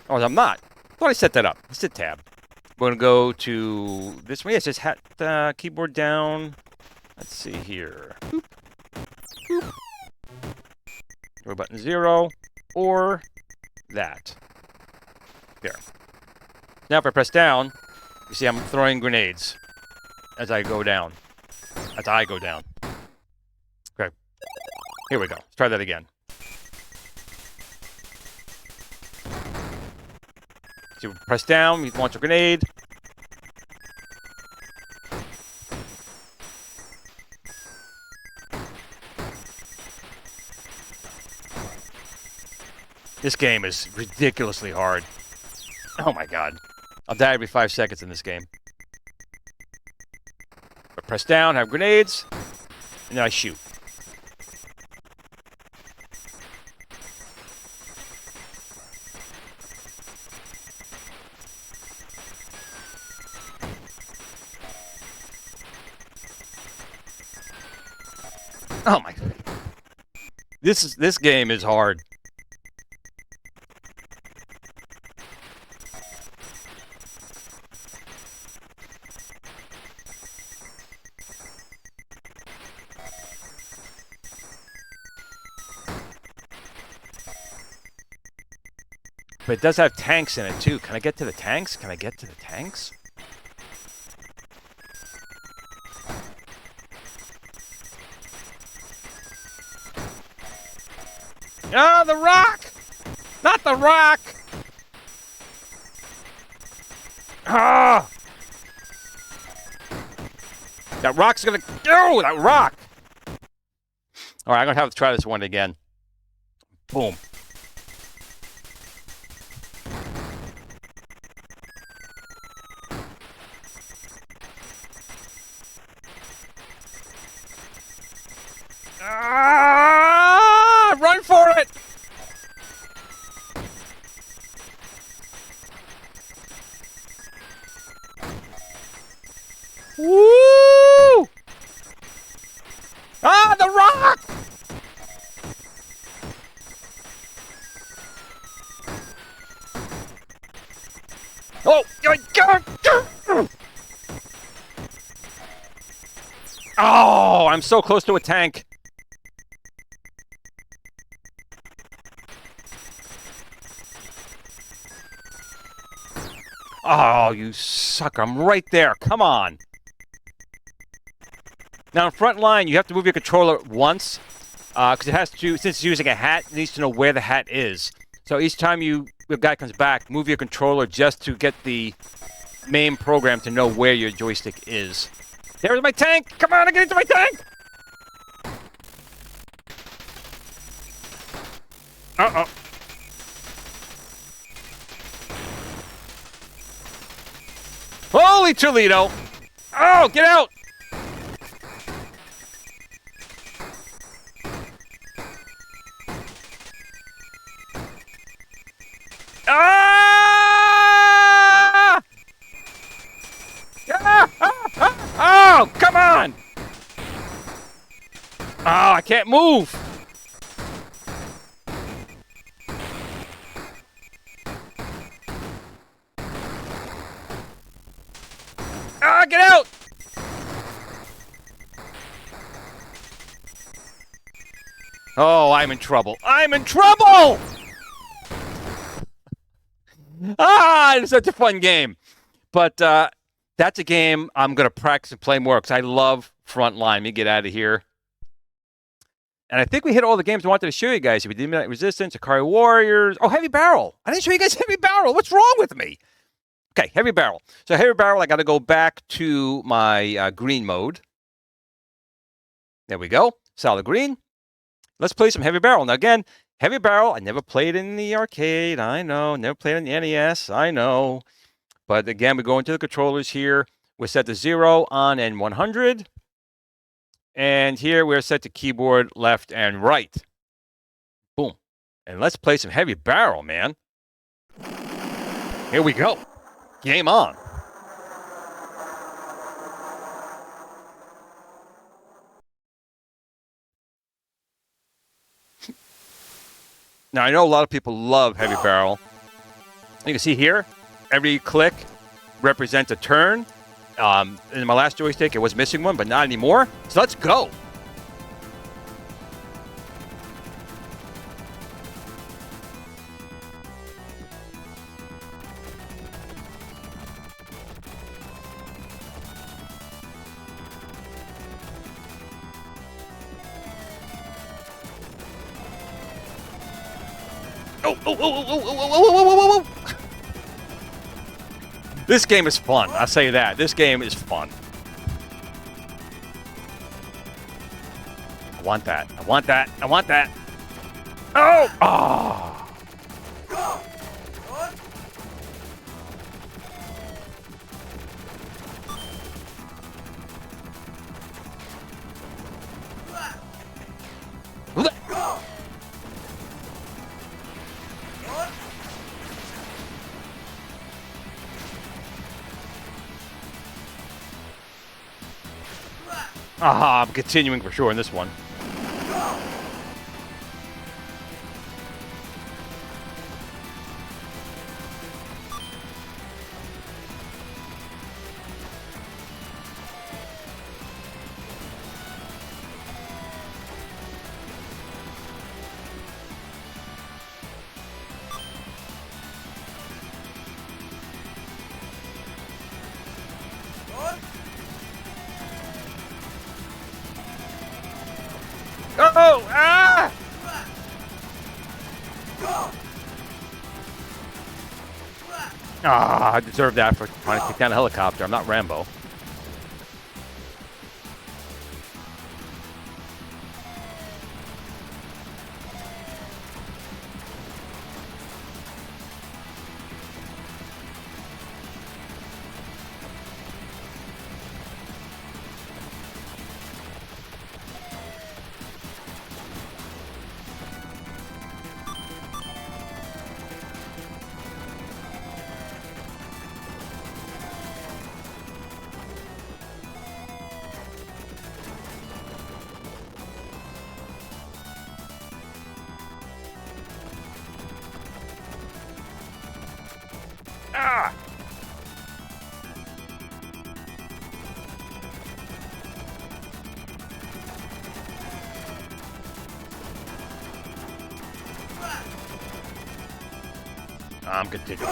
B: Oh, I'm not. I thought I set that up. Let's hit tab. We're going to go to this one. Yes, just keyboard down. Let's see here. Boop. Boop. Throw button 0 or that. There. Now if I press down, you see I'm throwing grenades as I go down. Okay. Here we go. Let's try that again. So you press down, you launch a grenade. This game is ridiculously hard. Oh my god. I'll die every 5 seconds in this game. But press down, have grenades, and then I shoot. Oh my god. This game is hard. But it does have tanks in it, too. Can I get to the tanks? Can I get to the tanks? Ah, the rock! Not the rock! Ah! That rock's gonna... Oh, that rock! Alright, I'm gonna have to try this one again. Boom. Ah! Run for it! Woo! Ah, the rock! Oh, oh, I'm so close to a tank. Oh, you sucker. I'm right there. Come on. Now, in front line, you have to move your controller once, because it has to, since it's using a hat, it needs to know where the hat is. So each time the guy comes back, move your controller just to get the MAME program to know where your joystick is. There's my tank! Come on, I get into my tank! Uh-oh. Holy Toledo! Oh, get out! Ah! Ah! Oh, come on! Oh, I can't move! Ah, get out! Oh, I'm in trouble. I'm in trouble! Ah, it's such a fun game. But that's a game I'm going to practice and play more because I love Frontline. Let me get out of here. And I think we hit all the games I wanted to show you guys. We did Midnight Resistance, Ikrai Warriors. Oh, Heavy Barrel. I didn't show you guys Heavy Barrel. What's wrong with me? Okay, Heavy Barrel. So Heavy Barrel, I got to go back to my green mode. There we go. Solid green. Let's play some Heavy Barrel. Now, again, Heavy Barrel, I never played in the arcade. I know. Never played on the NES. I know. But again, we go into the controllers here. We're set to 0 on and 100. And here we're set to keyboard left and right. Boom. And let's play some Heavy Barrel, man. Here we go. Game on. Now, I know a lot of people love Heavy Barrel. You can see here, every click represents a turn. In my last joystick, it was missing one, but not anymore. So let's go. Oh. This game is fun. I'll say that. This game is fun. I want that. I want that. I want that. Oh! Oh! Aha, I'm continuing for sure in this one. Oh! Ah! Ah, I deserve that for trying to kick down a helicopter. I'm not Rambo. Ah! I'm continuing.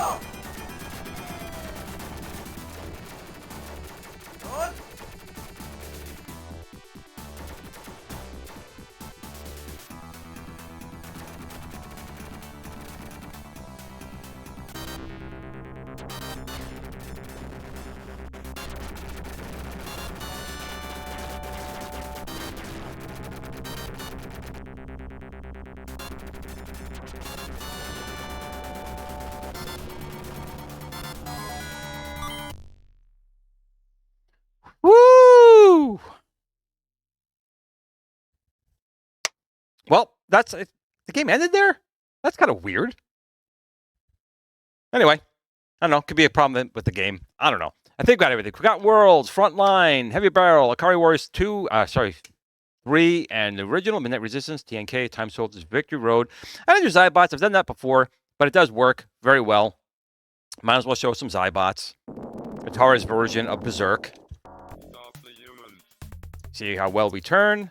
B: that's it. The game ended there? That's kind of weird. Anyway, I don't know. Could be a problem with the game. I don't know. I think we got everything. We got Worlds, Frontline, Heavy Barrel, Ikrai Warriors 2, 3, and the original, Midnight Resistance, TNK, Time Soldiers, Victory Road. I didn't do Zybots. I've done that before, but it does work very well. Might as well show some Zybots. Atari's version of Berserk. See how well we turn.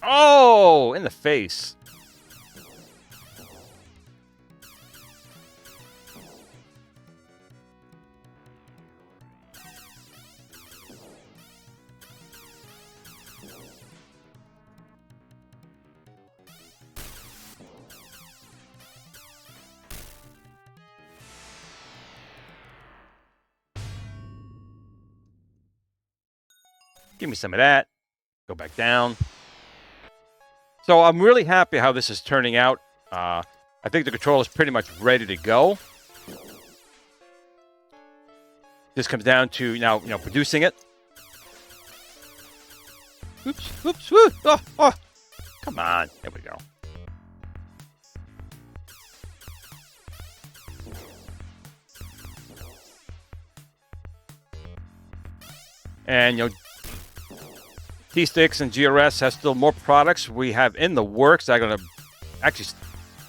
B: Oh, in the face. Give me some of that. Go back down. So I'm really happy how this is turning out. I think the controller is pretty much ready to go. This comes down to now, producing it. Oops, oops, woo, oh. Come on, there we go. And, T-Sticks and GRS has still more products we have in the works that are going to actually,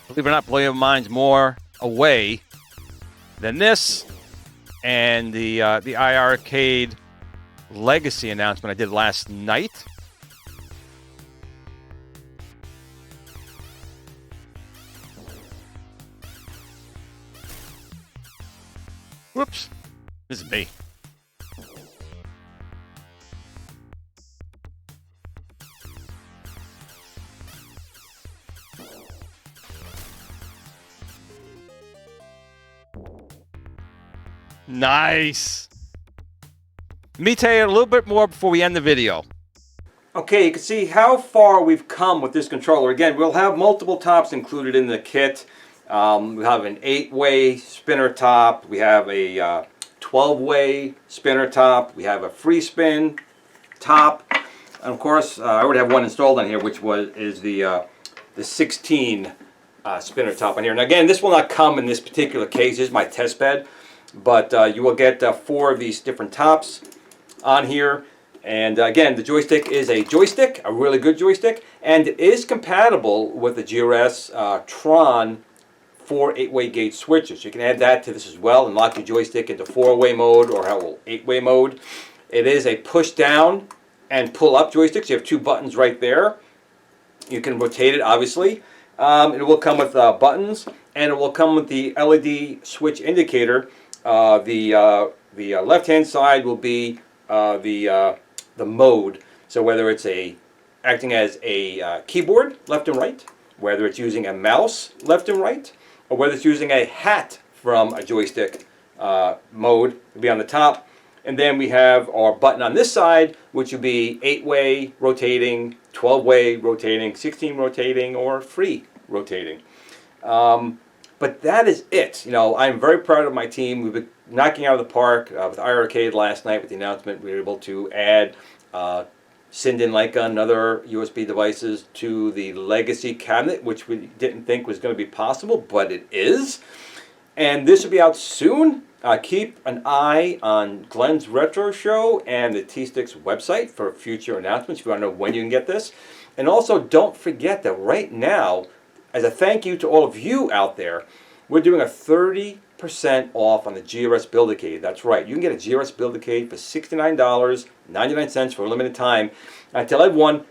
B: believe it or not, blow your minds more away than this and the iArcade Legacy announcement I did last night. Whoops. This is me. Nice. Let me tell you a little bit more before we end the video. Okay, you can see how far we've come with this controller. Again, we'll have multiple tops included in the kit. We have an 8-way spinner top. We have a 12-way spinner top. We have a free spin top. And of course, I already have one installed on here, which is the 16 spinner top on here. Now again, this will not come in this particular case. This is my test bed. But you will get 4 of these different tops on here. And again, the joystick is a joystick, a really good joystick, and it is compatible with the GRS Tron 4 8-way gate switches. You can add that to this as well and lock your joystick into 4-way mode or 8-way mode. It is a push down and pull up joystick. So you have 2 buttons right there. You can rotate it, obviously. It will come with buttons, and it will come with the LED switch indicator. The left-hand side will be the mode. So whether it's acting as a keyboard, left and right, whether it's using a mouse, left and right, or whether it's using a hat from a joystick mode, will be on the top. And then we have our button on this side, which will be 8-way rotating, 12-way rotating, 16 rotating, or free rotating. But that is it. I'm very proud of my team. We've been knocking out of the park with iArcade last night with the announcement. We were able to add Sinden Leica and other USB devices to the Legacy cabinet, which we didn't think was going to be possible, but it is. And this will be out soon. Keep an eye on Glenn's Retro Show and the T-Sticks website for future announcements if you want to know when you can get this. And also, don't forget that right now, as a thank you to all of you out there, we're doing a 30%
A: 8% off on the GRS Build-A-Cade. That's right. You can get a GRS Build-A-Cade for $69.99 for a limited time. And I tell everyone,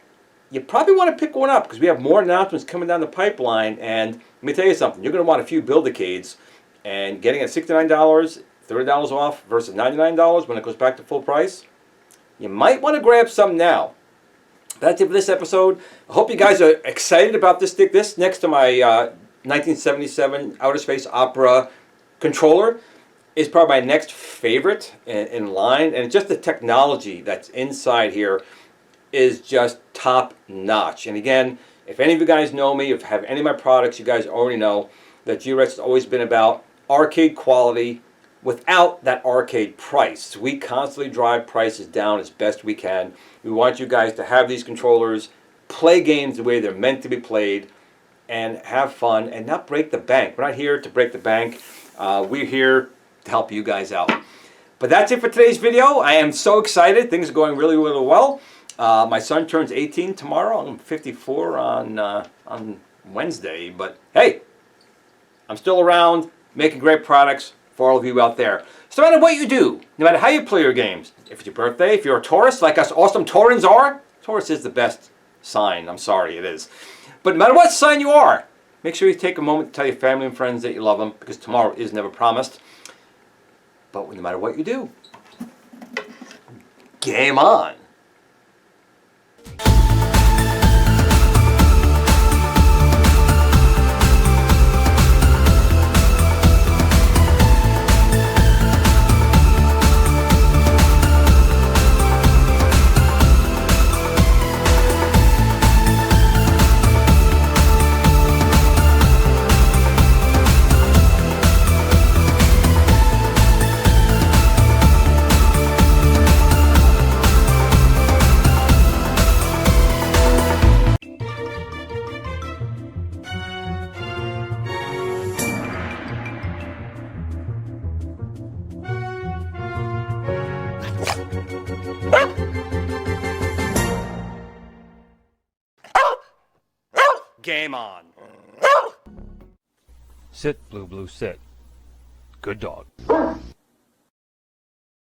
A: you probably want to pick one up because we have more announcements coming down the pipeline. And let me tell you something. You're going to want a few Build-A-Cades. And getting it at $69, $30 off versus $99 when it goes back to full price, you might want to grab some now. That's it for this episode. I hope you guys are excited about this stick. This next to my 1977 Outer Space Opera controller is probably my next favorite in line. And just the technology that's inside here is just top notch. And again, if any of you guys know me, if have any of my products, you guys already know that GRS has always been about arcade quality without that arcade price. We constantly drive prices down as best we can. We want you guys to have these controllers, play games the way they're meant to be played, and have fun and not break the bank. We're not here to break the bank. We're here to help you guys out. But that's it for today's video. I am so excited. Things are going really, really well. My son turns 18 tomorrow. I'm 54 on Wednesday. But hey, I'm still around making great products for all of you out there. So no matter what you do, no matter how you play your games, if it's your birthday, if you're a Taurus like us awesome Taurans are, Taurus is the best sign. I'm sorry, it is. But no matter what sign you are, make sure you take a moment to tell your family and friends that you love them, because tomorrow is never promised. But no matter what you do, game on. Game on.
B: Sit, Blue, sit. Good dog.